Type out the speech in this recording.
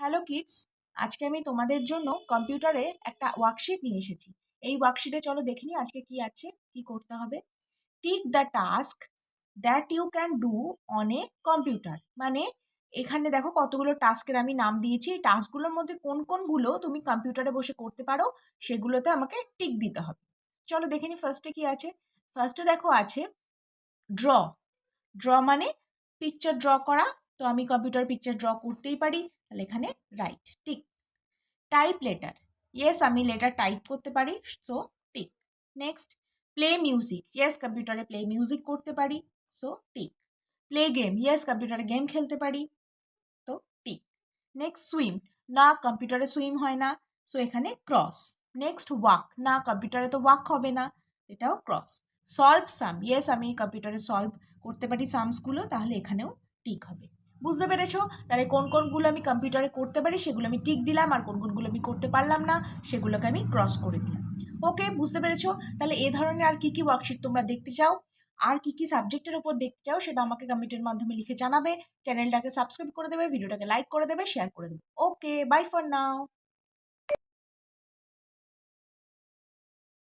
Hello kids, আজকে আমি তোমাদের জন্য কম্পিউটারে একটা ওয়ার্কশিট নিয়ে এসেছি। এই ওয়ার্কশিটে চলো দেখে নিই আজকে কি আছে, কি করতে হবে। Take the task that you can do on a computer. মানে এখানে দেখো কতগুলো টাস্কের আমি নাম দিয়েছি। এই টাস্কগুলোর মধ্যে কোন কোনগুলো তুমি কম্পিউটারে বসে করতে পারো সেগুলোতে আমাকে টিক দিতে হবে। চলো দেখে নিই ফার্স্টে কি আছে। ফার্স্টে দেখো আছে ড্র। ড্র মানে পিকচার ড্র করা। তো আমি কম্পিউটার পিকচার ড্র করতেই পারি, তাহলে এখানে right, tick. Type letter, yes আমি লেটার টাইপ করতে পারি, so tick. Next, play music, yes কম্পিউটারে প্লে মিউজিক করতে পারি, so tick. Play game, yes কম্পিউটারে গেম খেলতে পারি, তো টিক। নেক্সট, সুইম, না কম্পিউটারে সুইম হয় না, সো এখানে ক্রস। নেক্সট, ওয়াক, না কম্পিউটারে তো ওয়াক হবে না, এটাও ক্রস। সলভ সাম, ইয়েস আমি কম্পিউটারে সলভ করতে পারি সামসগুলো, তাহলে এখানেও টিক হবে। বুঝতে পেরেছো? তাহলে কোন কোনগুলো আমি কম্পিউটারে করতে পারি সেগুলো আমি টিক দিলাম, আর কোন কোনগুলো আমি করতে পারলাম না সেগুলোকে আমি ক্রস করে দিলাম। ওকে, বুঝতে পেরেছো? তাহলে এ ধরনের আর কি কি ওয়ার্কশিট তোমরা দেখতে চাও, আর কি কি সাবজেক্টের উপর দেখতে চাও, সেটা আমাকে কমেন্টের মাধ্যমে লিখে জানাবে। চ্যানেলটাকে সাবস্ক্রাইব করে দেবে, ভিডিওটাকে লাইক করে দেবে, শেয়ার করে দেবে। ওকে, বাই ফর নাও।